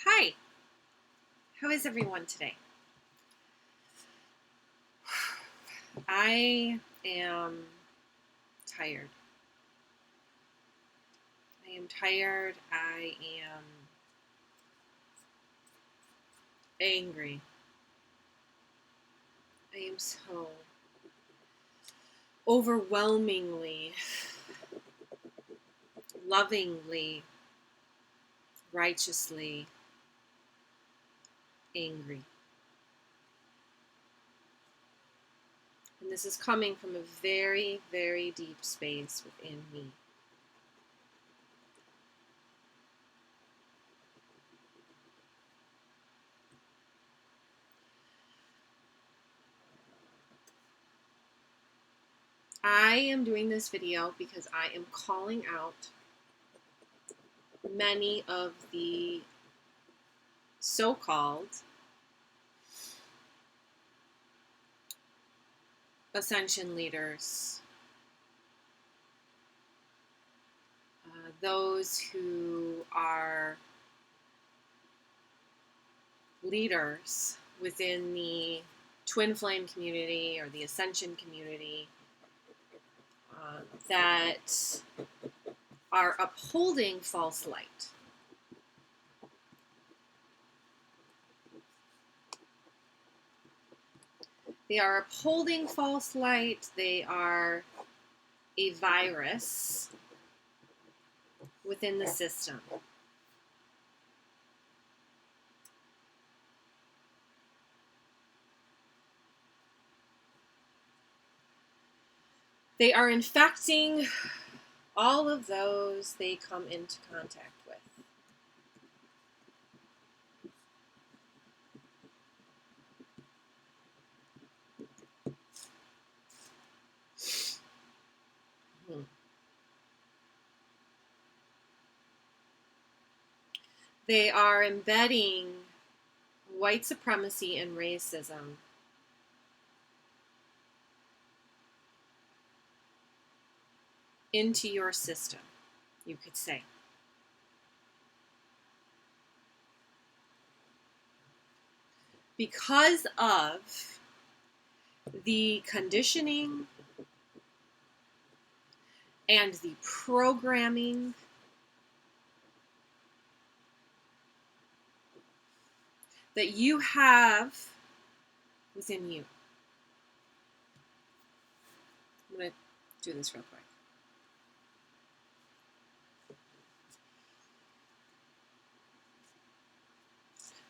Hi, how is everyone today? I am tired. I am tired. I am angry. I am so overwhelmingly, lovingly, righteously angry. And this is coming from a very, very deep space within me. I am doing this video because I am calling out many of the so-called ascension leaders, those who are leaders within the twin flame community or the ascension community, that are upholding false light. They are upholding false light. They are a virus within the system. They are infecting all of those they come into contact with. They are embedding white supremacy and racism into your system, you could say. Because of the conditioning and the programming that you have within you. I'm going to do this real quick.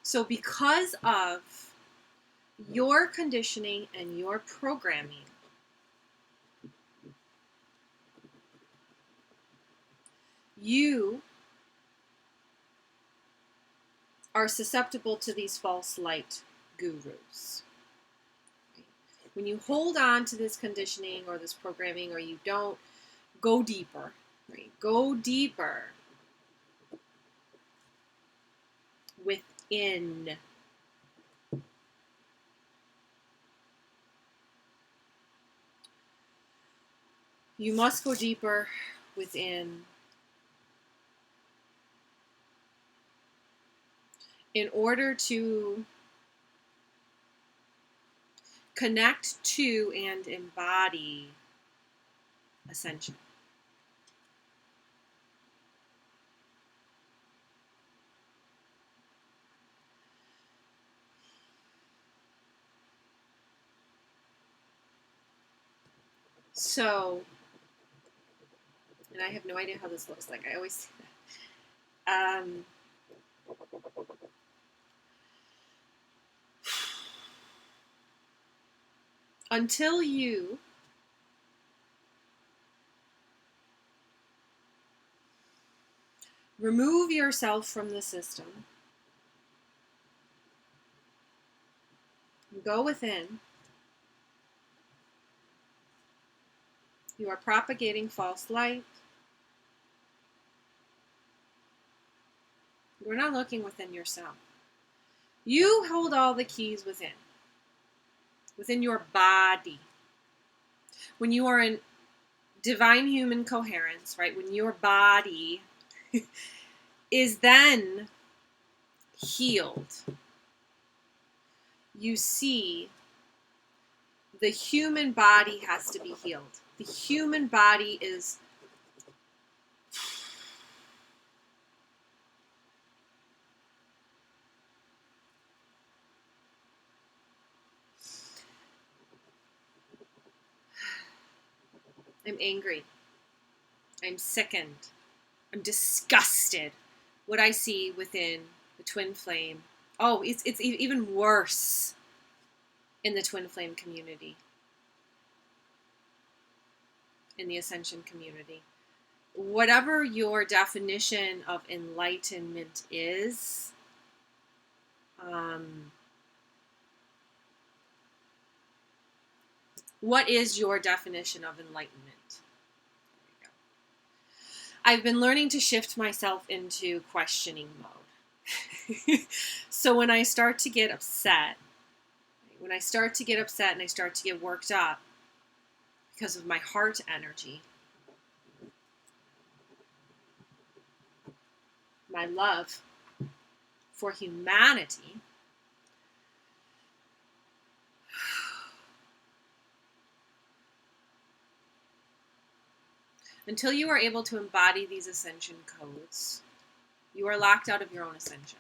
So because of your conditioning and your programming, you are susceptible to these false light gurus. When you hold on to this conditioning or this programming, or you don't go deeper, right? Go deeper within. You must go deeper within in order to connect to and embody ascension. So, and I have no idea how this looks like. I always say that. Until you remove yourself from the system, go within, you are propagating false light. You're not looking within yourself. You hold all the keys within your body. When you are in divine human coherence, right? When your body is then healed, you see the human body has to be healed. The human body is I'm angry. I'm sickened. I'm disgusted. What I see within the twin flame. Oh, it's even worse in the twin flame community, in the ascension community. Whatever your definition of enlightenment is, what is your definition of enlightenment? I've been learning to shift myself into questioning mode. So when I start to get upset, and I start to get worked up because of my heart energy, my love for humanity, until you are able to embody these ascension codes, you are locked out of your own ascension.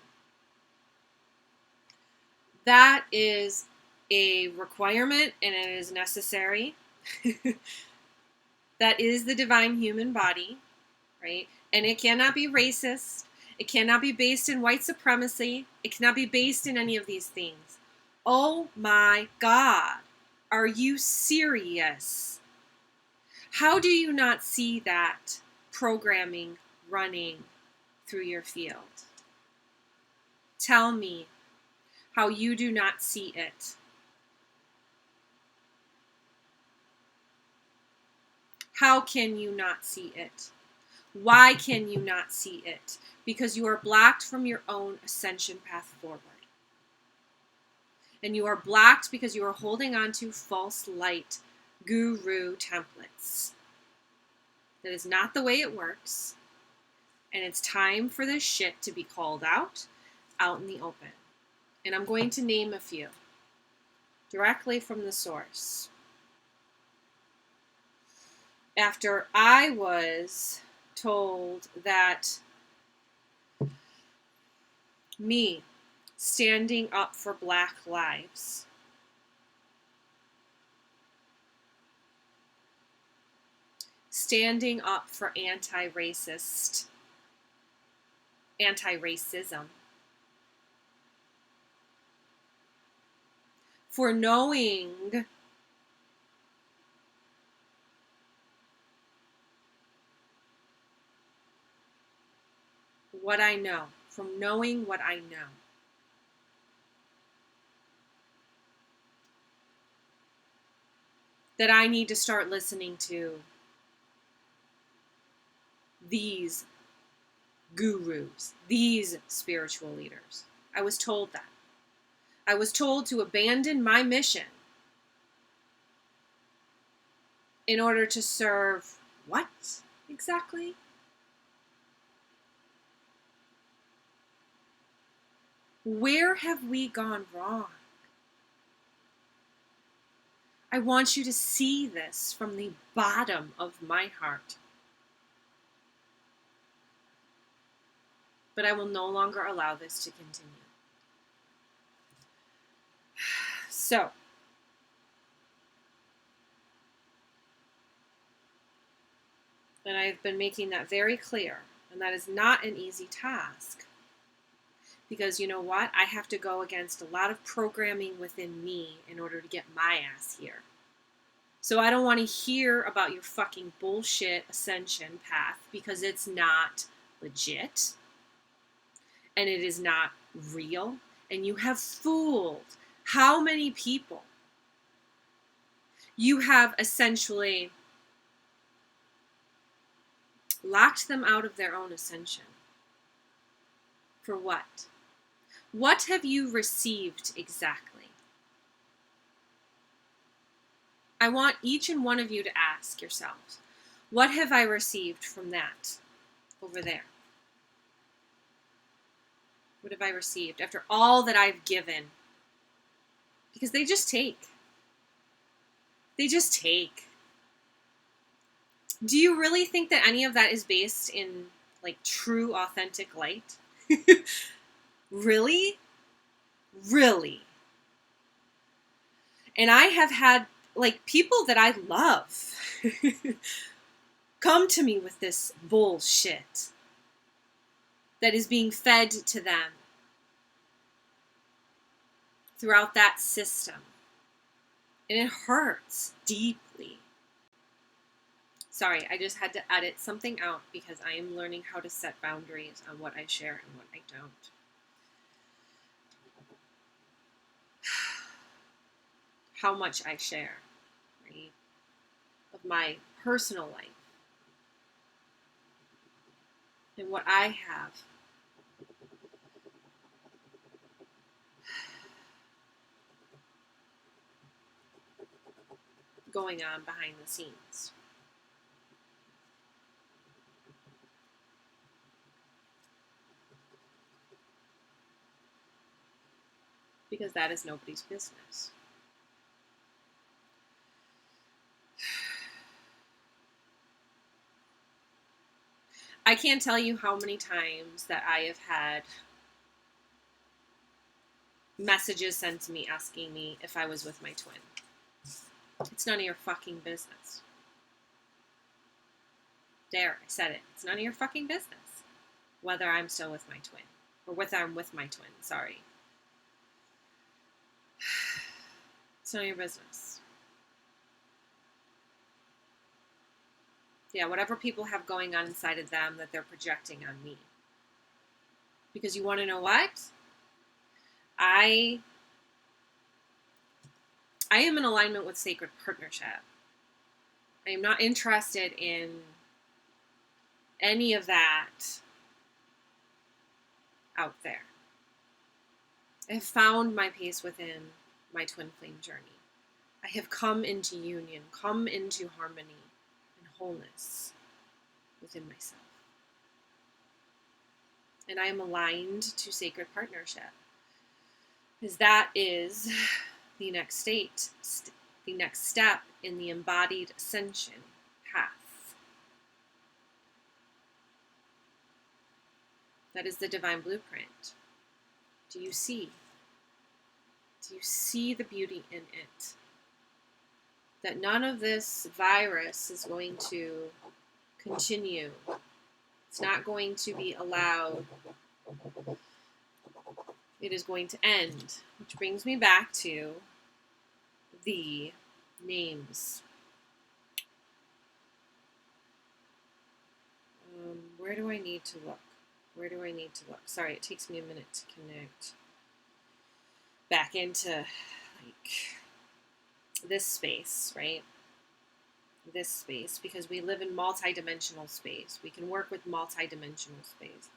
That is a requirement, and it is necessary. That is the divine human body, right? And it cannot be racist. It cannot be based in white supremacy. It cannot be based in any of these things. Oh my God. Are you serious? How do you not see that programming running through your field? Tell me how you do not see it. How can you not see it? Why can you not see it? Because you are blocked from your own ascension path forward. And you are blocked because you are holding on to false light guru templates. That is not the way it works. And it's time for this shit to be called out in the open. And I'm going to name a few directly from the source. After I was told that me standing up for Black lives standing up for anti-racism, for knowing what I know, from knowing what I know. That I need to start listening to these gurus, these spiritual leaders. I was told that. I was told to abandon my mission in order to serve what exactly? Where have we gone wrong? I want you to see this from the bottom of my heart. But I will no longer allow this to continue. So, and I've been making that very clear, and that is not an easy task. Because you know what? I have to go against a lot of programming within me in order to get my ass here. So I don't want to hear about your fucking bullshit ascension path because it's not legit. And it is not real. And you have fooled how many people? You have essentially locked them out of their own ascension. For what? What have you received exactly? I want each and one of you to ask yourselves, what have I received from that over there? What have I received after all that I've given? Because they just take. They just take. Do you really think that any of that is based in like true, authentic light? Really? Really? And I have had like people that I love come to me with this bullshit that is being fed to them throughout that system. And it hurts deeply. Sorry, I just had to edit something out because I am learning how to set boundaries on what I share and what I don't. How much I share, right? Of my personal life. And what I have. Going on behind the scenes. Because that is nobody's business. I can't tell you how many times that I have had messages sent to me asking me if I was with my twin. It's none of your fucking business. There, I said it. It's none of your fucking business whether I'm still with my twin. Or whether I'm with my twin, sorry. It's none of your business. Yeah, whatever people have going on inside of them that they're projecting on me. Because you want to know what? I am in alignment with sacred partnership. I am not interested in any of that out there. I have found my peace within my twin flame journey. I have come into union, come into harmony and wholeness within myself. And I am aligned to sacred partnership. Because that is the next state, the next step in the embodied ascension path. That is the divine blueprint. Do you see? Do you see the beauty in it? That none of this virus is going to continue. It's not going to be allowed. It is going to end. Which brings me back to the names. Where do I need to look? Where do I need to look? Sorry, it takes me a minute to connect back into like this space, right? This space, because we live in multi-dimensional space. We can work with multi-dimensional space.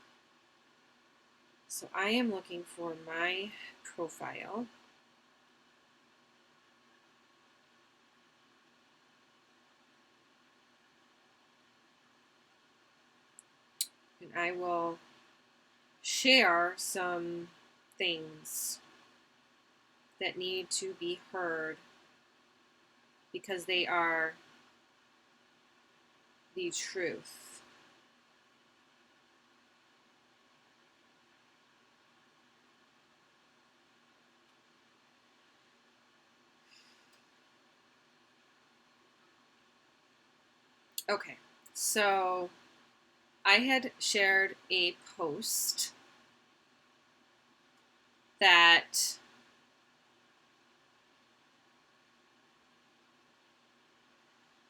So I am looking for my profile. And I will share some things that need to be heard because they are the truth. Okay, so I had shared a post that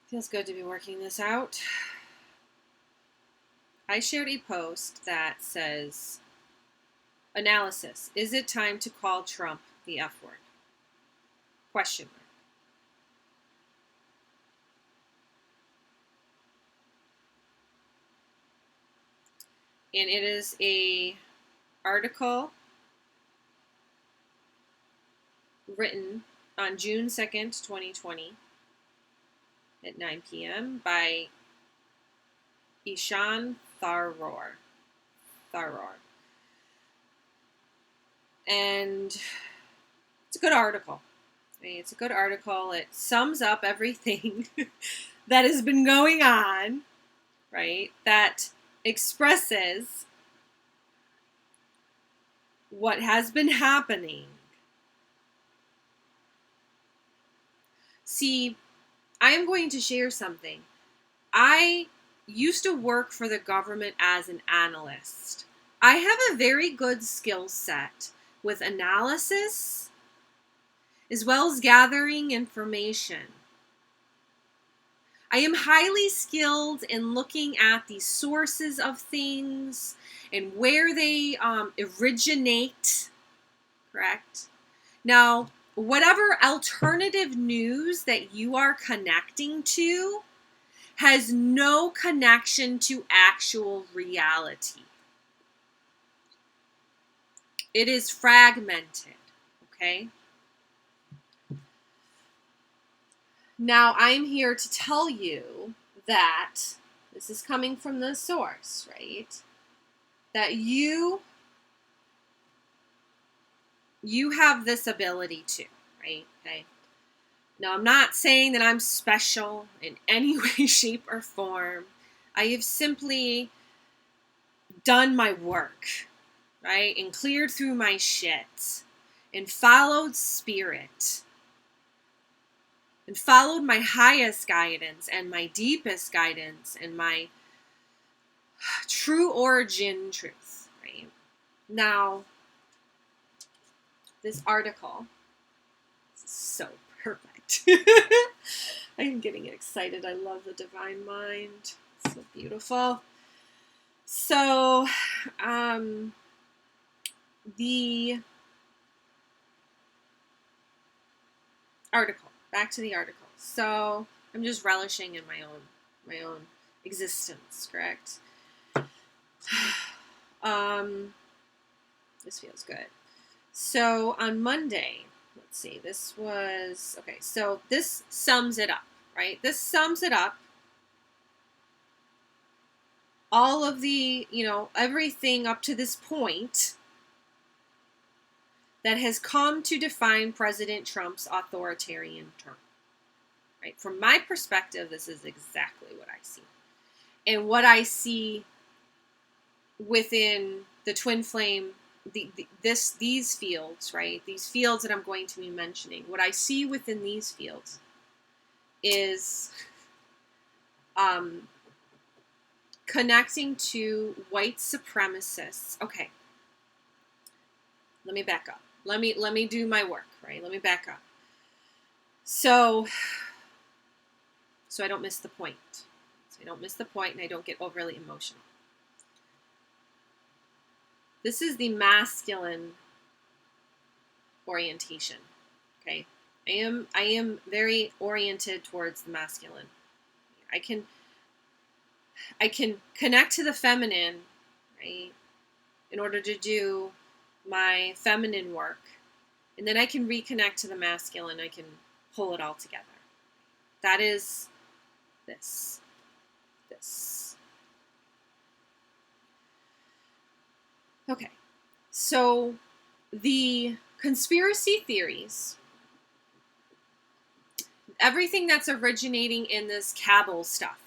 feels good to be working this out. I shared a post that says, analysis, is it time to call Trump the F word? Question mark. And it is a article written on June 2nd, 2020 at 9 p.m. by Ishan Tharor. And it's a good article. Right? It's a good article. It sums up everything that has been going on, right? That expresses what has been happening. See, I am going to share something. I used to work for the government as an analyst. I have a very good skill set with analysis as well as gathering information. I am highly skilled in looking at the sources of things and where they originate, correct? Now, whatever alternative news that you are connecting to has no connection to actual reality. It is fragmented, okay? Now, I'm here to tell you that this is coming from the source, right? That you have this ability too, right? Okay. Now, I'm not saying that I'm special in any way, shape, or form. I have simply done my work, right? And cleared through my shit and followed spirit and followed my highest guidance and my deepest guidance and my true origin truth, right? Now, this article is so perfect. I am getting excited. I love the divine mind. It's so beautiful. So, the article, back to the article. So, I'm just relishing in my own existence, correct? This feels good. So on Monday, let's see, this was, okay, so this sums it up, right? This sums it up. All of the, everything up to this point that has come to define President Trump's authoritarian term, right? From my perspective, this is exactly what I see. And what I see within the twin flame, these fields, right? These fields that I'm going to be mentioning, what I see within these fields is connecting to white supremacists. Okay, let me back up. Let me do my work, right? Let me back up. So I don't miss the point. So I don't miss the point and I don't get overly emotional. This is the masculine orientation. Okay. I am very oriented towards the masculine. I can connect to the feminine, right? In order to do my feminine work. And then I can reconnect to the masculine. I can pull it all together. That is this. Okay. So the conspiracy theories, everything that's originating in this Kabul stuff,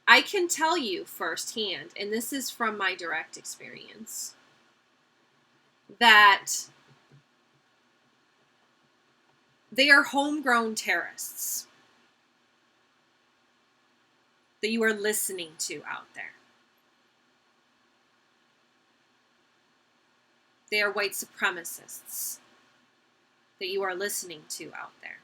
I can tell you firsthand, and this is from my direct experience, that they are homegrown terrorists that you are listening to out there. They are white supremacists that you are listening to out there.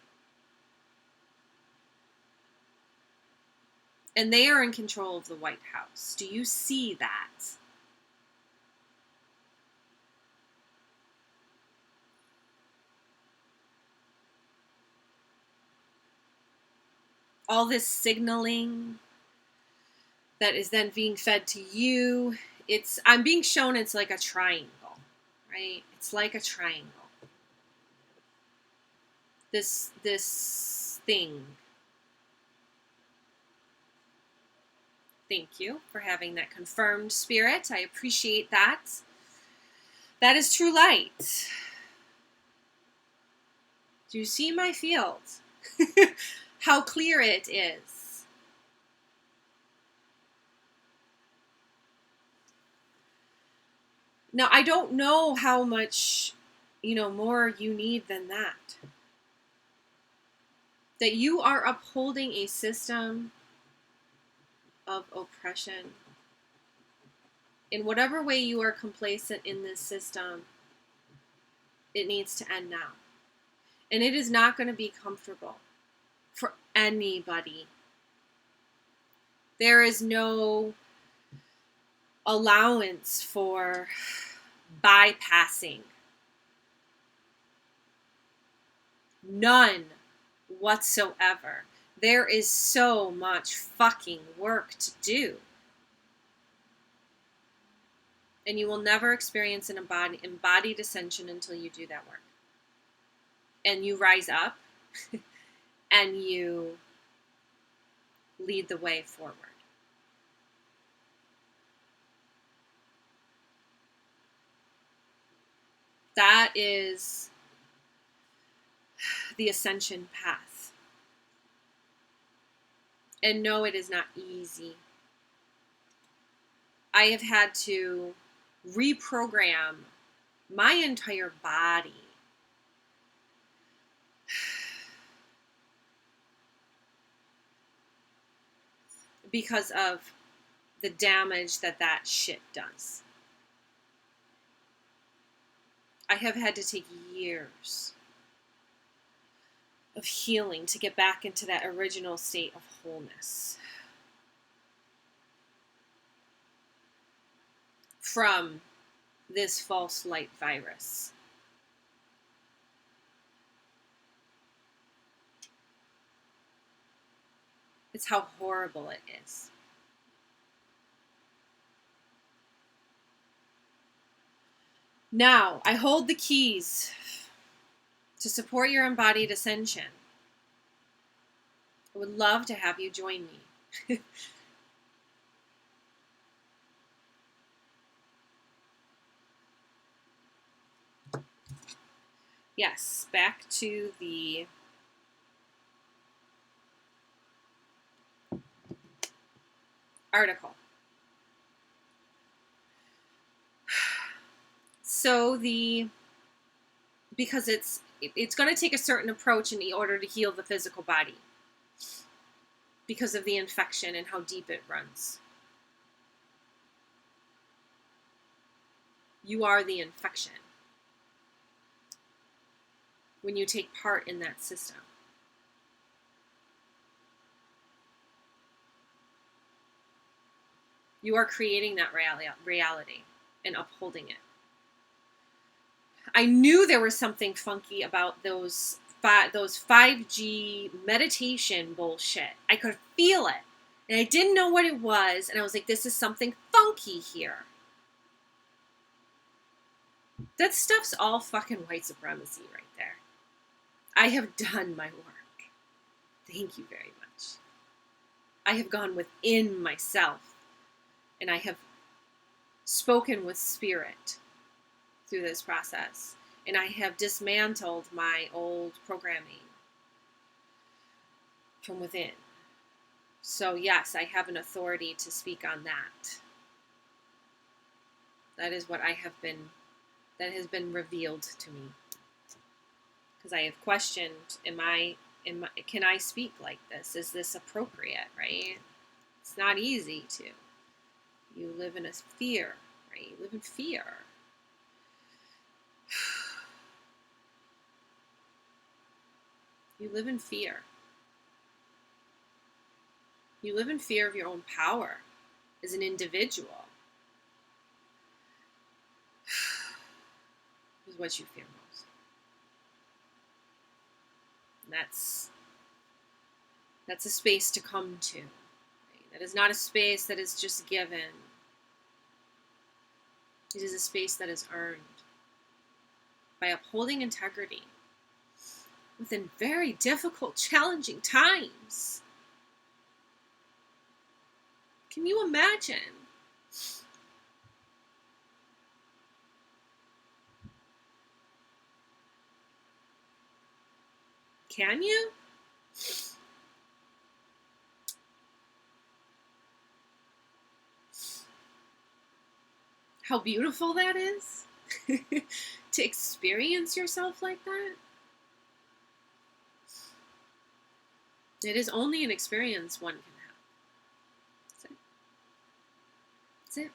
And they are in control of the White House. Do you see that? All this signaling that is then being fed to you, I'm being shown it's like a triangle, right? It's like a triangle. This thing. Thank you for having that confirmed, Spirit. I appreciate that. That is true light. Do you see my field? How clear it is. Now, I don't know how much, more you need than that. That you are upholding a system of oppression. In whatever way you are complacent in this system, it needs to end now. And it is not going to be comfortable for anybody. There is no allowance for bypassing. None whatsoever. There is so much fucking work to do. And you will never experience an embodied ascension until you do that work. And you rise up and you lead the way forward. That is the ascension path. And no, it is not easy. I have had to reprogram my entire body because of the damage that shit does. I have had to take years of healing to get back into that original state of wholeness from this false light virus. It's how horrible it is. Now, I hold the keys to support your embodied ascension. I would love to have you join me. Yes, back to the article. So because it's going to take a certain approach in order to heal the physical body because of the infection and how deep it runs. You are the infection when you take part in that system. You are creating that reality and upholding it. I knew there was something funky about those 5G meditation bullshit. I could feel it. And I didn't know what it was. And I was like, this is something funky here. That stuff's all fucking white supremacy right there. I have done my work. Thank you very much. I have gone within myself. And I have spoken with spirit through this process. And I have dismantled my old programming from within. So yes, I have an authority to speak on that. That is what that has been revealed to me. Because I have questioned, can I speak like this? Is this appropriate, right? It's not easy to. You live in a fear, right? You live in fear. You live in fear. You live in fear of your own power as an individual. Is what you fear most. And that's a space to come to. Right? That is not a space that is just given. It is a space that is earned by upholding integrity within very difficult, challenging times. Can you imagine? Can you? How beautiful that is to experience yourself like that. It is only an experience one can have. That's it. That's it.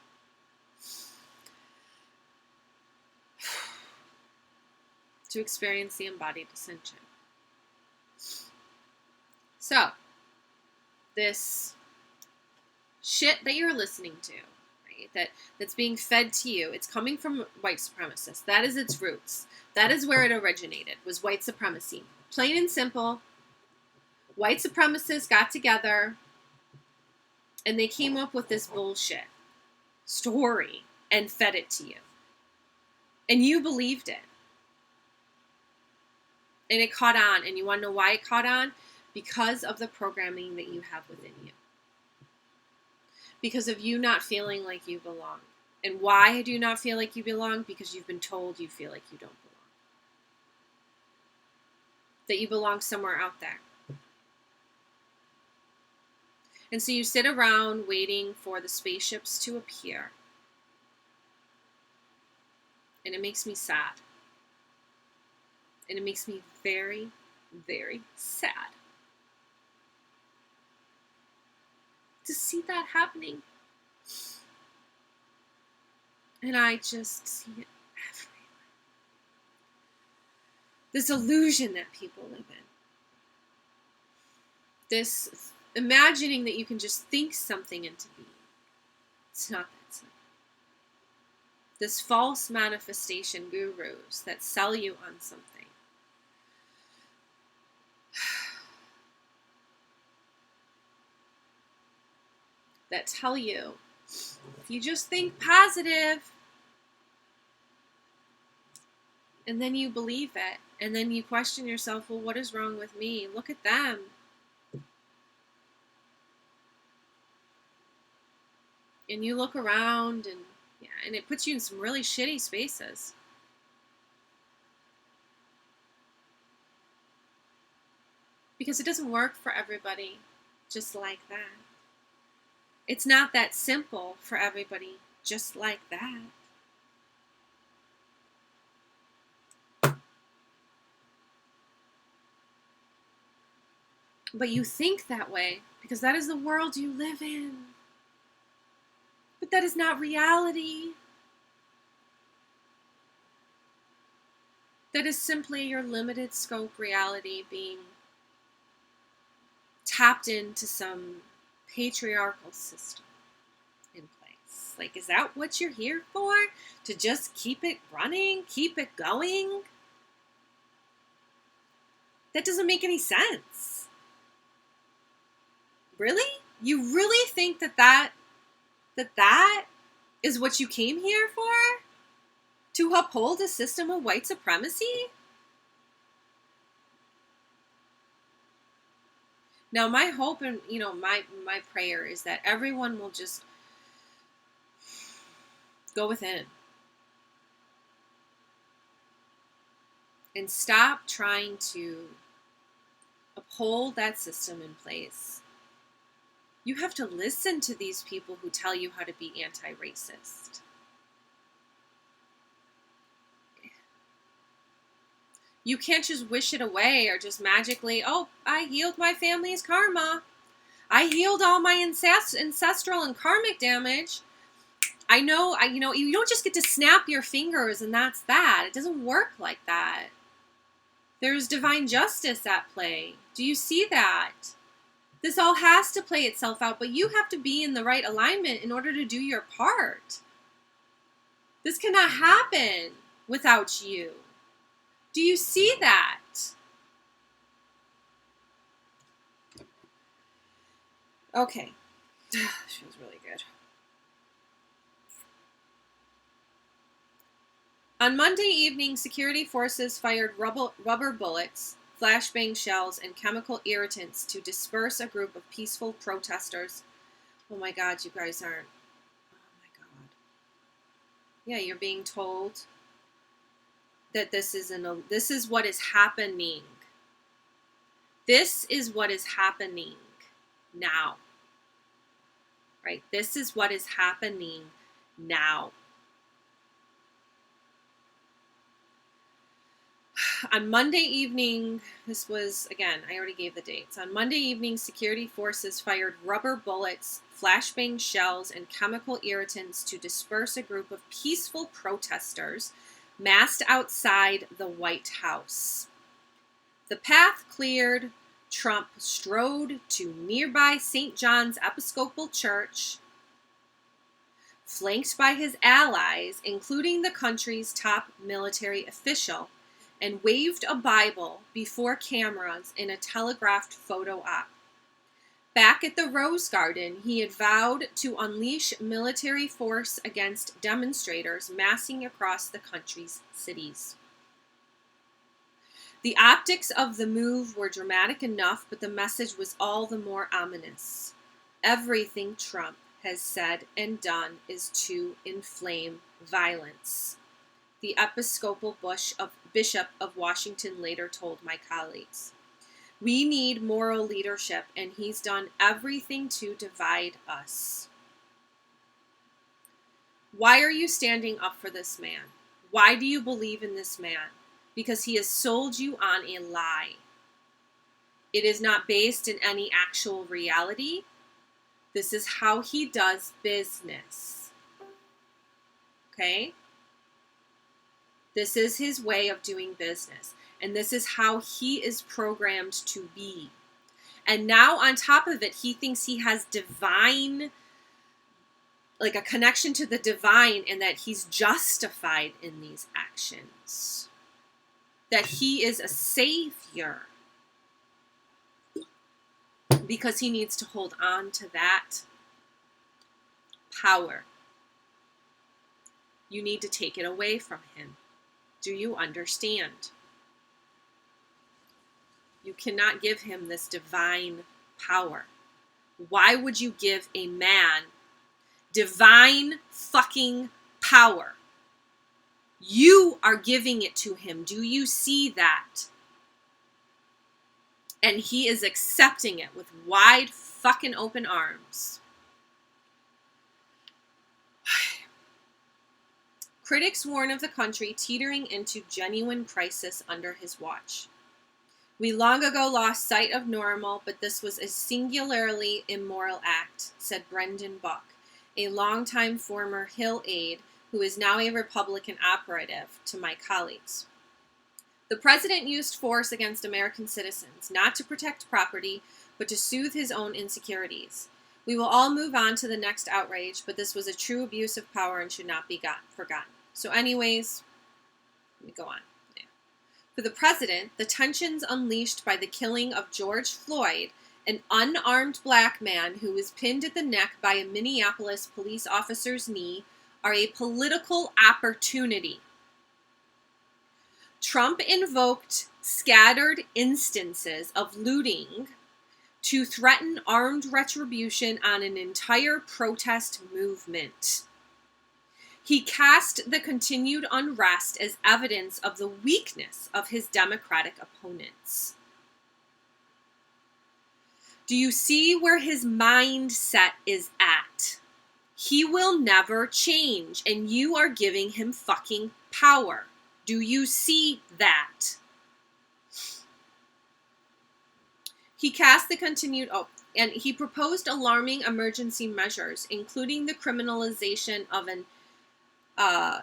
To experience the embodied ascension. So, this shit that you're listening to, that's being fed to you, it's coming from white supremacists. That is its roots. That is where it originated, was white supremacy. Plain and simple, white supremacists got together and they came up with this bullshit story and fed it to you. And you believed it. And it caught on. And you want to know why it caught on? Because of the programming that you have within you. Because of you not feeling like you belong. And why do you not feel like you belong? Because you've been told you feel like you don't belong. That you belong somewhere out there. And so you sit around waiting for the spaceships to appear. And it makes me sad. And it makes me very, very sad to see that happening. And I just see it everywhere. This illusion that people live in. This imagining that you can just think something into being. It's not that simple. This false manifestation gurus that sell you on something. That tell you, if you just think positive, and then you believe it, and then you question yourself, well, what is wrong with me? Look at them. And you look around, and it puts you in some really shitty spaces. Because it doesn't work for everybody just like that. It's not that simple for everybody just like that. But you think that way because that is the world you live in. But that is not reality. That is simply your limited scope reality being tapped into some patriarchal system in place. Like, is that what you're here for? To just keep it running? Keep it going? That doesn't make any sense. Really? You really think that is what you came here for? To uphold a system of white supremacy? Now, my hope and, my prayer is that everyone will just go within and stop trying to uphold that system in place. You have to listen to these people who tell you how to be anti-racist. You can't just wish it away or just magically, oh, I healed my family's karma. I healed all my ancestral and karmic damage. I know, you don't just get to snap your fingers and that's that. It doesn't work like that. There's divine justice at play. Do you see that? This all has to play itself out, but you have to be in the right alignment in order to do your part. This cannot happen without you. Do you see that? Okay. She was really good. On Monday evening, security forces fired rubber bullets, flashbang shells, and chemical irritants to disperse a group of peaceful protesters. Oh my God, you guys aren't. Oh my God. Yeah, you're being told that this is what is happening. This is what is happening now. Right? This is what is happening now. On Monday evening, this was, again, I already gave the dates. On Monday evening, security forces fired rubber bullets, flashbang shells, and chemical irritants to disperse a group of peaceful protesters massed outside the White House. The path cleared, Trump strode to nearby St. John's Episcopal Church, flanked by his allies, including the country's top military official, and waved a Bible before cameras in a telegraphed photo op. Back at the Rose Garden, he had vowed to unleash military force against demonstrators massing across the country's cities. The optics of the move were dramatic enough, but the message was all the more ominous. Everything Trump has said and done is to inflame violence. The Episcopal Bishop of Washington later told my colleagues. We need moral leadership, and he's done everything to divide us. Why are you standing up for this man? Why do you believe in this man? Because he has sold you on a lie. It is not based in any actual reality. This is how he does business. Okay? This is his way of doing business. And this is how he is programmed to be. And now on top of it, he thinks he has divine, like a connection to the divine, and that he's justified in these actions. That he is a savior. Because he needs to hold on to that power. You need to take it away from him. Do you understand? You cannot give him this divine power. Why would you give a man divine fucking power? You are giving it to him. Do you see that? And he is accepting it with wide fucking open arms. Critics warn of the country teetering into genuine crisis under his watch. We long ago lost sight of normal, but this was a singularly immoral act, said Brendan Buck, a longtime former Hill aide who is now a Republican operative, to my colleagues. The president used force against American citizens, not to protect property, but to soothe his own insecurities. We will all move on to the next outrage, but this was a true abuse of power and should not be forgotten. So anyways, let me go on. Yeah. For the president, the tensions unleashed by the killing of George Floyd, an unarmed black man who was pinned at the neck by a Minneapolis police officer's knee, are a political opportunity. Trump invoked scattered instances of looting to threaten armed retribution on an entire protest movement. He cast the continued unrest as evidence of the weakness of his Democratic opponents. Do you see where his mindset is at? He will never change, and you are giving him fucking power. Do you see that? He cast the continued, and he proposed alarming emergency measures, including the criminalization of an, I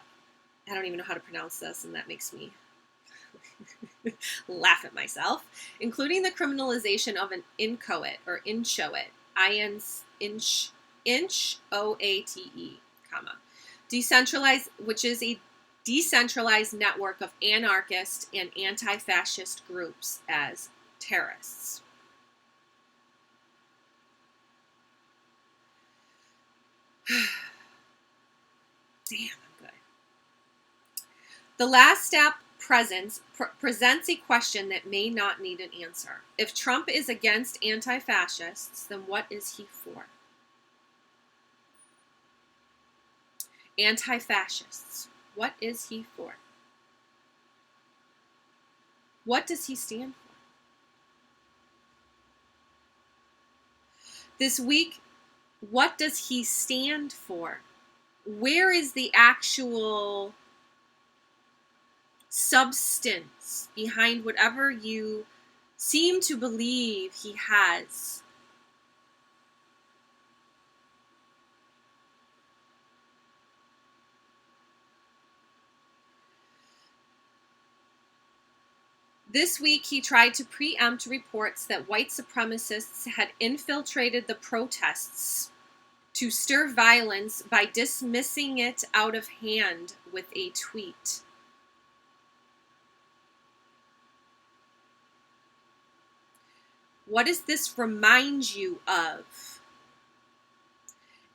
don't even know how to pronounce this, and that makes me laugh at myself, including the criminalization of an inchoate, or inchoate, inchoate, comma, decentralized, which is a decentralized network of anarchist and anti-fascist groups as terrorists. Damn, I'm good. The last step presents a question that may not need an answer. If Trump is against anti-fascists, then what is he for? Anti-fascists. What is he for? What does he stand for? This week, what does he stand for? Where is the actual substance behind whatever you seem to believe he has? This week, he tried to preempt reports that white supremacists had infiltrated the protests to stir violence by dismissing it out of hand with a tweet. What does this remind you of?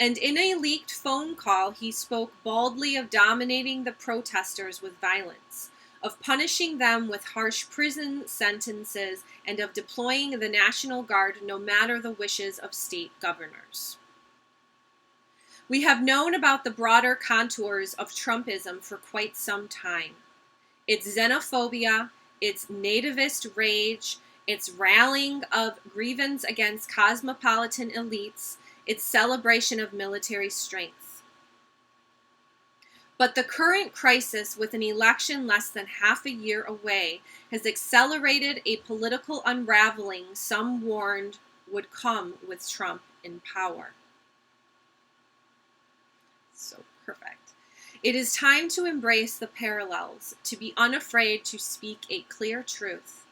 And in a leaked phone call, he spoke baldly of dominating the protesters with violence, of punishing them with harsh prison sentences, and of deploying the National Guard no matter the wishes of state governors. We have known about the broader contours of Trumpism for quite some time. Its xenophobia, its nativist rage, its rallying of grievance against cosmopolitan elites, its celebration of military strength. But the current crisis, with an election less than half a year away, has accelerated a political unraveling some warned would come with Trump in power. So perfect. It is time to embrace the parallels, to be unafraid to speak a clear truth.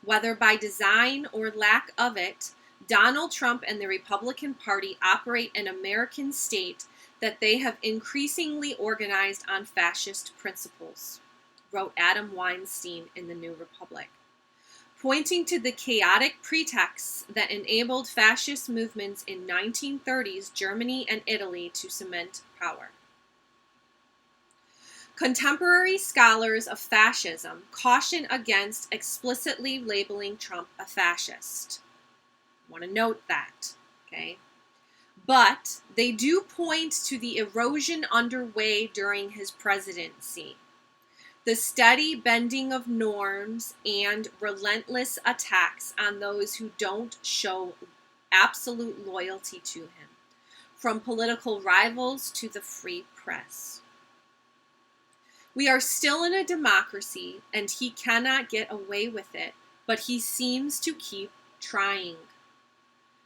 Whether by design or lack of it, Donald Trump and the Republican Party operate an American state that they have increasingly organized on fascist principles, wrote Adam Weinstein in The New Republic, pointing to the chaotic pretexts that enabled fascist movements in 1930s Germany and Italy to cement power. Contemporary scholars of fascism caution against explicitly labeling Trump a fascist. I want to note that, okay? But they do point to the erosion underway during his presidency, the steady bending of norms and relentless attacks on those who don't show absolute loyalty to him, from political rivals to the free press. We are still in a democracy, and he cannot get away with it, but he seems to keep trying.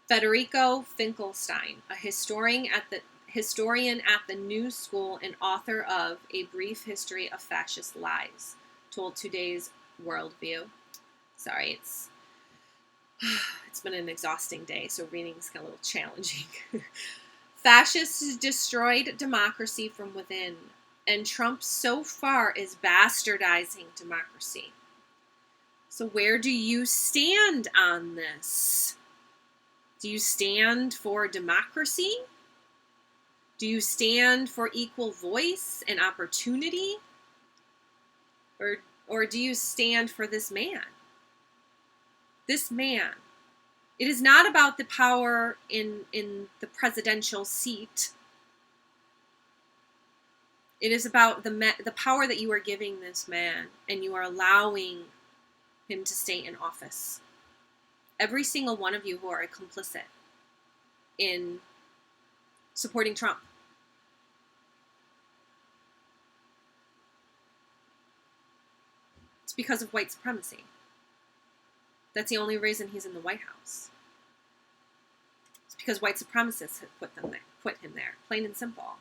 Federico Finkelstein, a historian at the New School and author of A Brief History of Fascist Lies, told today's worldview. Sorry, it's been an exhausting day, so reading's a little challenging. Fascists destroyed democracy from within, and Trump so far is bastardizing democracy. So where do you stand on this? Do you stand for democracy? Do you stand for equal voice and opportunity? Or do you stand for this man? This man. It is not about the power in the presidential seat. It is about the power that you are giving this man, and you are allowing him to stay in office. Every single one of you who are complicit in supporting Trump. It's because of white supremacy. That's the only reason he's in the White House. It's because white supremacists have put him there. Plain and simple.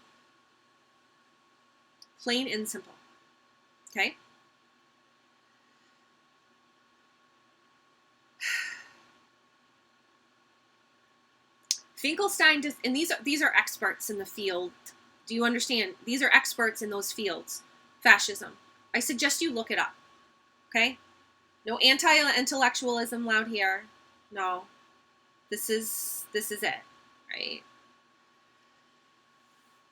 Plain and simple. Okay? Finkelstein, and these are experts in the field. Do you understand? These are experts in those fields. Fascism. I suggest you look it up. Okay? No anti-intellectualism allowed here. No. This is it. Right?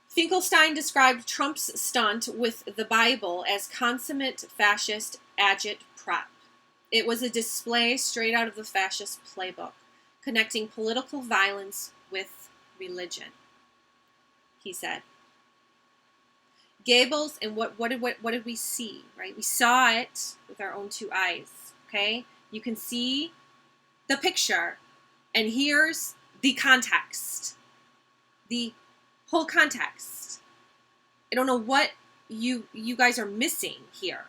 Finkelstein described Trump's stunt with the Bible as consummate fascist agit-prop. It was a display straight out of the fascist playbook, connecting political violence with religion, he said. Goebbels, and what did we see, right? We saw it with our own two eyes, okay? You can see the picture, and here's the context, the whole context. I don't know what you guys are missing here.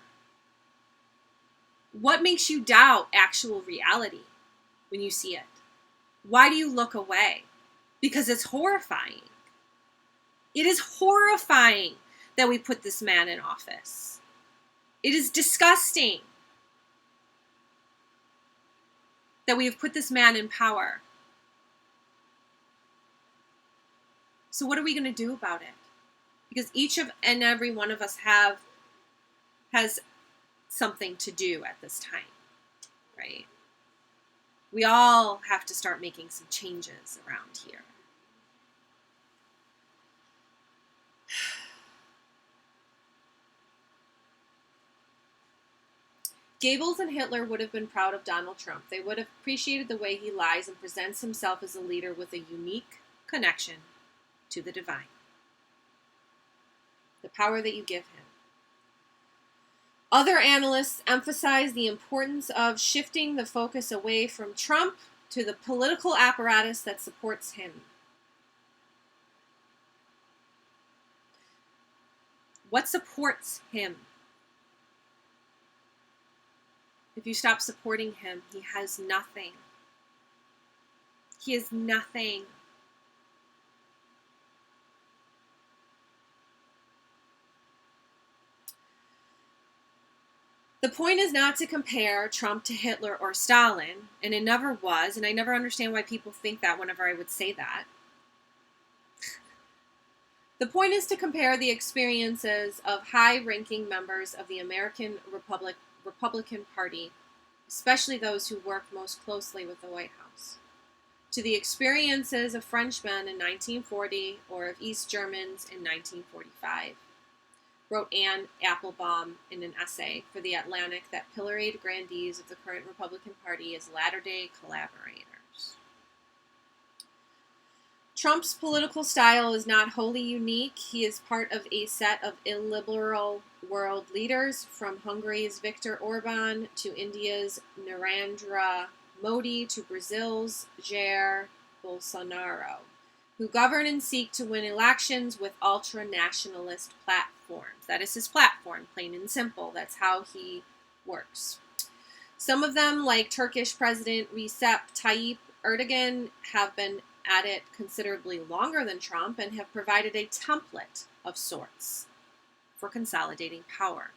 What makes you doubt actual reality when you see it? Why do you look away? Because it's horrifying. It is horrifying that we put this man in office. It is disgusting that we have put this man in power. So what are we going to do about it? Because each and every one of us has something to do at this time, right? We all have to start making some changes around here. Goebbels and Hitler would have been proud of Donald Trump. They would have appreciated the way he lies and presents himself as a leader with a unique connection to the divine. The power that you give him. Other analysts emphasize the importance of shifting the focus away from Trump to the political apparatus that supports him. What supports him? If you stop supporting him, he has nothing. He is nothing. The point is not to compare Trump to Hitler or Stalin, and it never was, and I never understand why people think that whenever I would say that. The point is to compare the experiences of high-ranking members of the American Republican Party, especially those who work most closely with the White House, to the experiences of Frenchmen in 1940 or of East Germans in 1945. Wrote Anne Applebaum in an essay for The Atlantic that pilloried grandees of the current Republican Party as latter-day collaborators. Trump's political style is not wholly unique. He is part of a set of illiberal world leaders, from Hungary's Viktor Orban to India's Narendra Modi to Brazil's Jair Bolsonaro, who govern and seek to win elections with ultra-nationalist platforms. That is his platform, plain and simple. That's how he works. Some of them, like Turkish President Recep Tayyip Erdogan, have been at it considerably longer than Trump and have provided a template of sorts for consolidating power.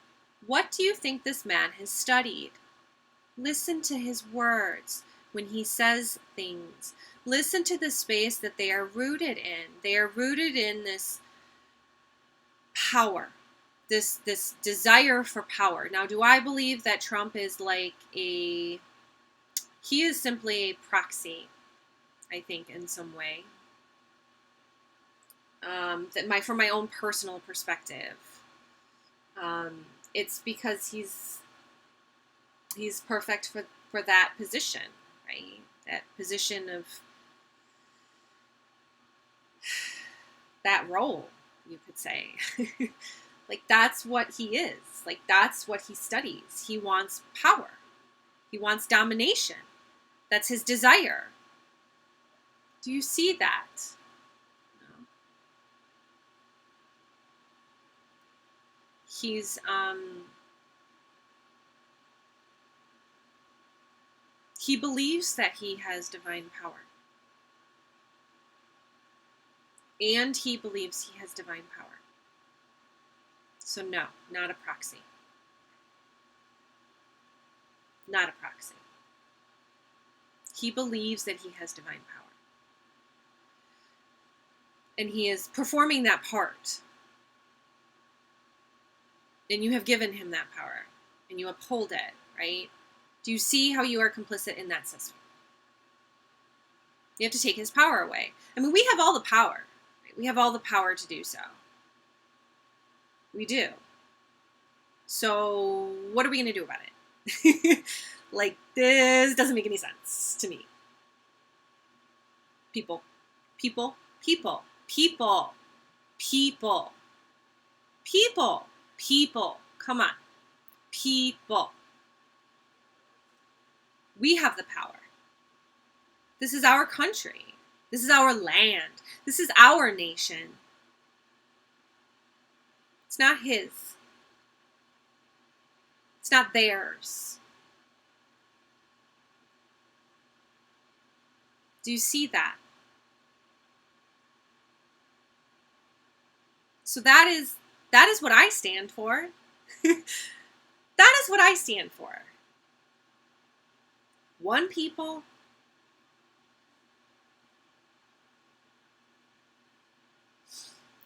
What do you think this man has studied? Listen to his words when he says things. Listen to the space that they are rooted in. They are rooted in this power, this desire for power. Now, do I believe that Trump is he is simply a proxy, I think, in some way. From my own personal perspective, it's because he's perfect for that position, right? That position of that role, you could say. Like, that's what he is. Like, that's what he studies. He wants power. He wants domination. That's his desire. Do you see that? No. He believes that he has divine power. And he believes he has divine power. So no, not a proxy. Not a proxy. He believes that he has divine power. And he is performing that part. And you have given him that power. And you uphold it, right? Do you see how you are complicit in that system? You have to take his power away. I mean, we have all the power. Right? We have all the power to do so. We do. So what are we going to do about it? Like, this doesn't make any sense to me. People. Come on. People. We have the power. This is our country. This is our land. This is our nation. It's not his. It's not theirs. Do you see that? So that is what I stand for. That is what I stand for. One people,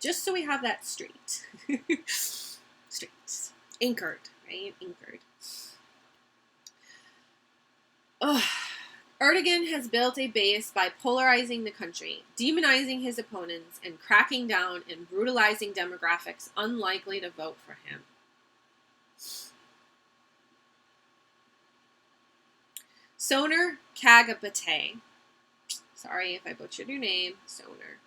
just so we have that straight. Straight. Anchored, right? Anchored. Ugh. Erdogan has built a base by polarizing the country, demonizing his opponents, and cracking down and brutalizing demographics unlikely to vote for him. Soner Kagapate. Sorry if I butchered your name, Soner.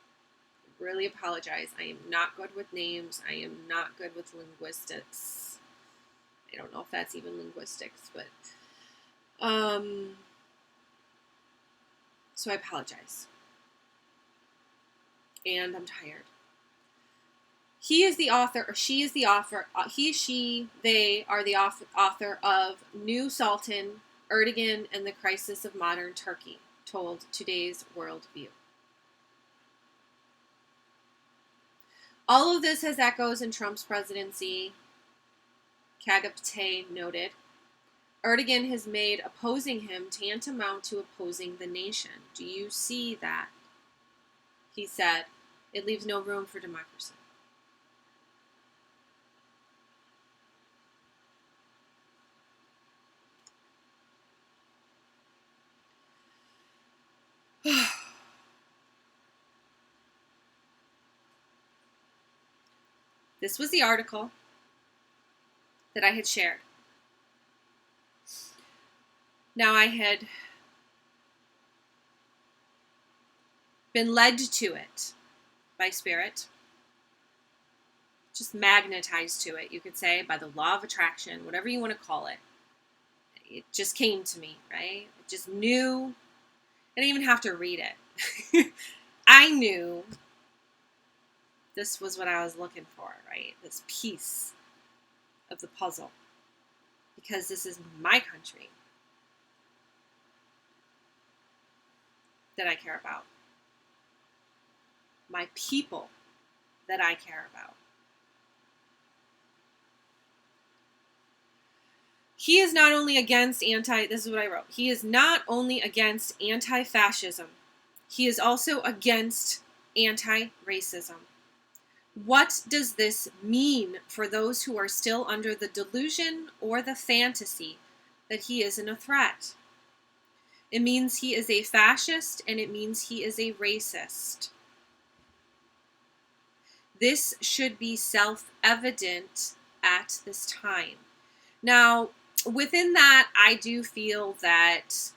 I really apologize. I am not good with names. I am not good with linguistics. I don't know if that's even linguistics, but so I apologize. And I'm tired. He is the author, or she is the author, they are the author of New Sultan, Erdogan, and the Crisis of Modern Turkey, told today's worldview. All of this has echoes in Trump's presidency, Kagapate noted. Erdogan has made opposing him tantamount to opposing the nation. Do you see that? He said, it leaves no room for democracy. This was the article that I had shared. Now, I had been led to it by Spirit, just magnetized to it, you could say, by the law of attraction, whatever you want to call it. It just came to me, right? I just knew. I didn't even have to read it. I knew this was what I was looking for, right? This piece of the puzzle. Because this is my country that I care about. My people that I care about. He is not only against this is what I wrote. He is not only against anti-fascism. He is also against anti-racism. What does this mean for those who are still under the delusion or the fantasy that he isn't a threat? It means he is a fascist, and it means he is a racist. This should be self-evident at this time. Now, within that, I do feel that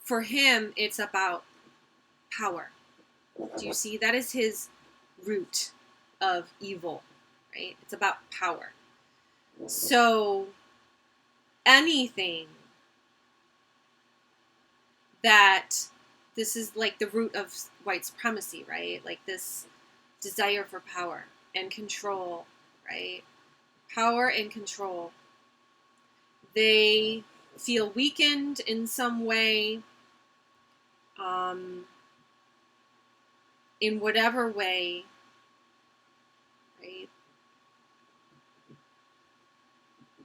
for him, it's about power. Do you see? That is his root of evil, right? It's about power. So anything that this is like the root of white supremacy, right? Like this desire for power and control, right? Power and control. They feel weakened in some way, in whatever way, right?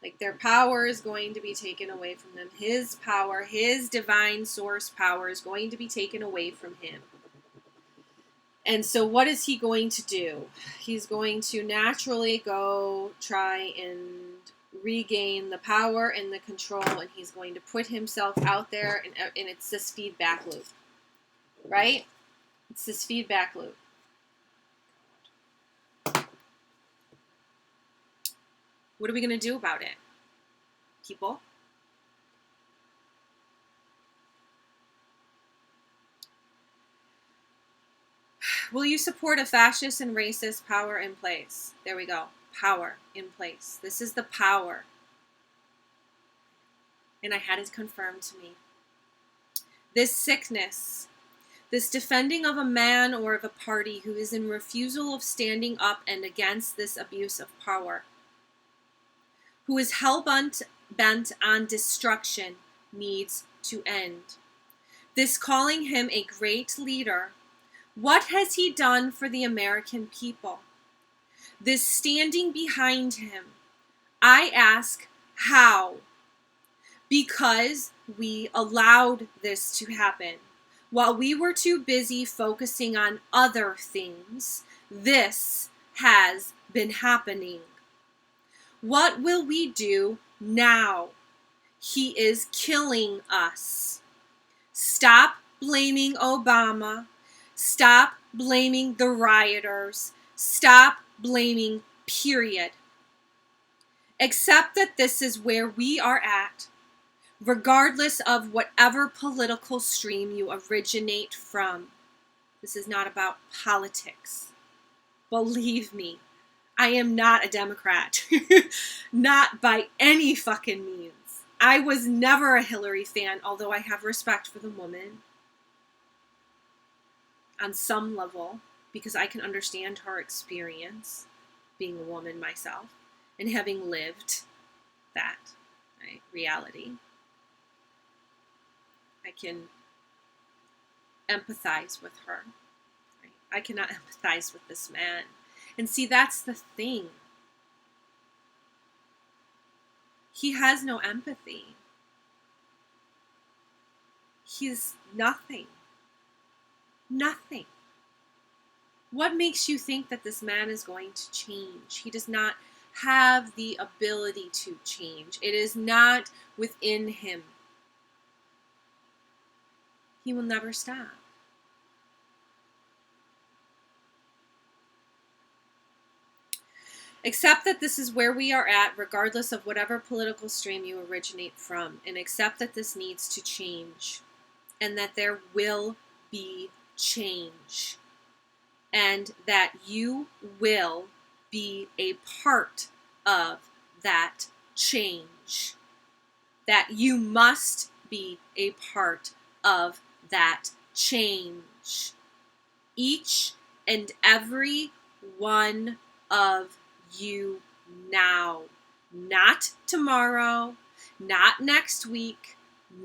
Like their power is going to be taken away from them. His power, his divine source power is going to be taken away from him. And so what is he going to do? He's going to naturally go try and regain the power and the control, and he's going to put himself out there, and it's this feedback loop, right? It's this feedback loop. What are we going to do about it, people? Will you support a fascist and racist power in place? There we go. Power in place. This is the power. And I had it confirmed to me. This sickness, this defending of a man or of a party who is in refusal of standing up and against this abuse of power, who is hell-bent on destruction, needs to end. This calling him a great leader, what has he done for the American people? This standing behind him, I ask, how? Because we allowed this to happen. While we were too busy focusing on other things, this has been happening. What will we do now? He is killing us. Stop blaming Obama. Stop blaming the rioters. Stop blaming, period. Accept that this is where we are at, regardless of whatever political stream you originate from. This is not about politics. Believe me, I am not a Democrat. Not by any fucking means. I was never a Hillary fan, although I have respect for the woman on some level, because I can understand her experience being a woman myself and having lived that, right, reality. I can empathize with her. Right? I cannot empathize with this man. And see, that's the thing. He has no empathy. He's nothing. Nothing. What makes you think that this man is going to change? He does not have the ability to change. It is not within him. He will never stop. Accept that this is where we are at, regardless of whatever political stream you originate from, and accept that this needs to change, and that there will be change, and that you will be a part of that change, that you must be a part of that change. Each and every one of you now. Not tomorrow, not next week,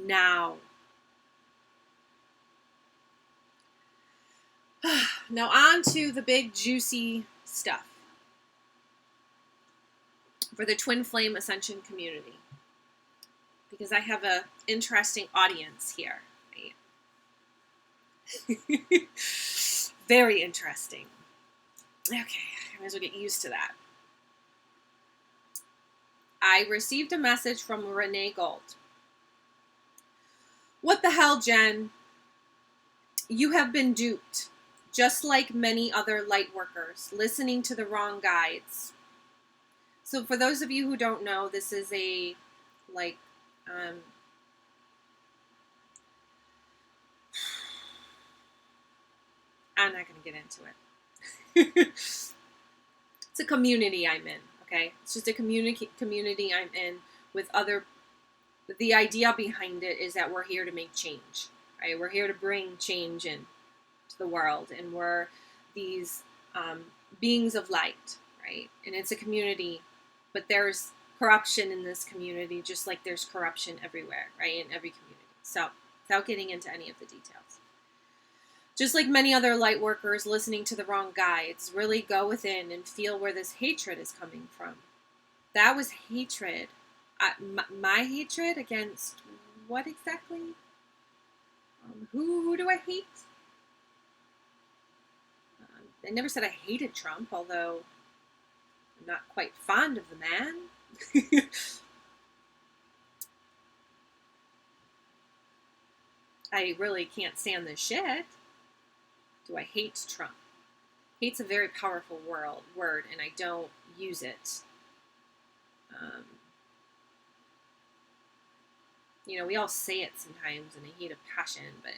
now. Now on to the big juicy stuff for the Twin Flame Ascension community, because I have an interesting audience here. Right? Very interesting. Okay, I might as well get used to that. I received a message from Renee Gold. What the hell, Jen? You have been duped, just like many other light workers, listening to the wrong guides. So for those of you who don't know, this is a, like, I'm not going to get into it. It's a community I'm in, okay? It's just a community I'm in with other, the idea behind it is that we're here to make change, right? We're here to bring change in to the world, and we're these beings of light, right? And it's a community, but there's corruption in this community, just like there's corruption everywhere, right? In every community. So, without getting into any of the details. Just like many other light workers listening to the wrong guides, really go within and feel where this hatred is coming from. That was hatred. My hatred against what exactly? Who do I hate? I never said I hated Trump, although I'm not quite fond of the man. I really can't stand this shit. Do I hate Trump? Hate's a very powerful word, and I don't use it. You know, we all say it sometimes in a heat of passion, but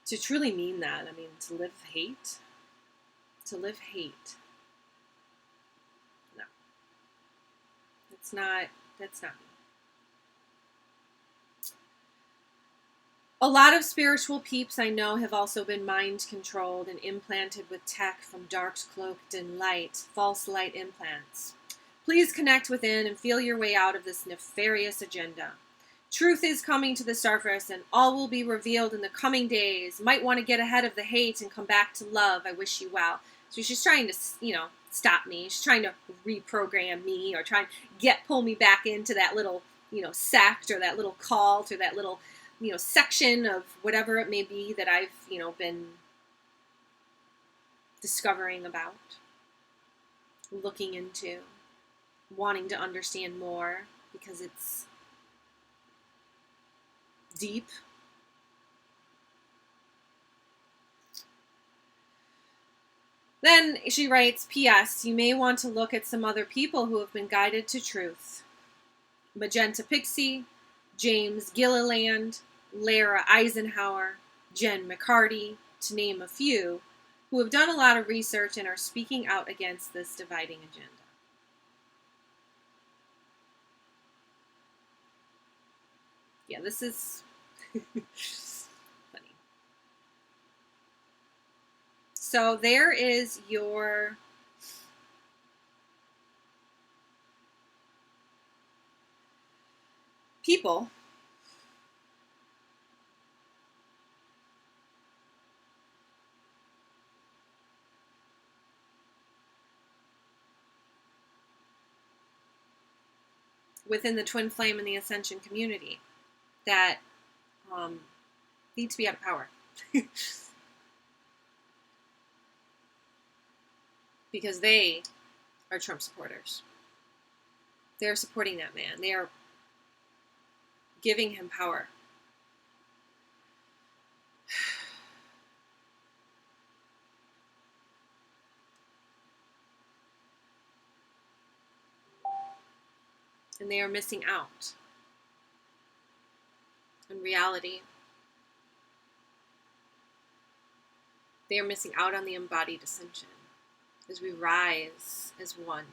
to truly mean that, I mean, to live hate, no. That's not me. A lot of spiritual peeps I know have also been mind controlled and implanted with tech from darks cloaked in light, false light implants. Please connect within and feel your way out of this nefarious agenda. Truth is coming to the surface, and all will be revealed in the coming days. Might want to get ahead of the hate and come back to love. I wish you well. So she's trying to, stop me. She's trying to reprogram me or try and pull me back into that little, sect or that little cult or that little, section of whatever it may be that I've, been discovering about, looking into, wanting to understand more because it's deep. Then she writes, P.S. You may want to look at some other people who have been guided to truth. Magenta Pixie, James Gilliland, Lara Eisenhower, Jen McCarty, to name a few, who have done a lot of research and are speaking out against this dividing agenda. Yeah, this is funny. So there is your people within the twin flame and the ascension community that need to be out of power. Because they are Trump supporters. They're supporting that man. They are giving him power. And they are missing out in reality. They are missing out on the embodied ascension as we rise as one.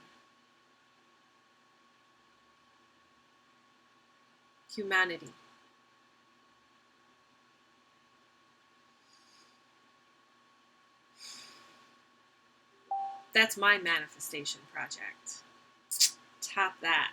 Humanity. That's my manifestation project. Tap that.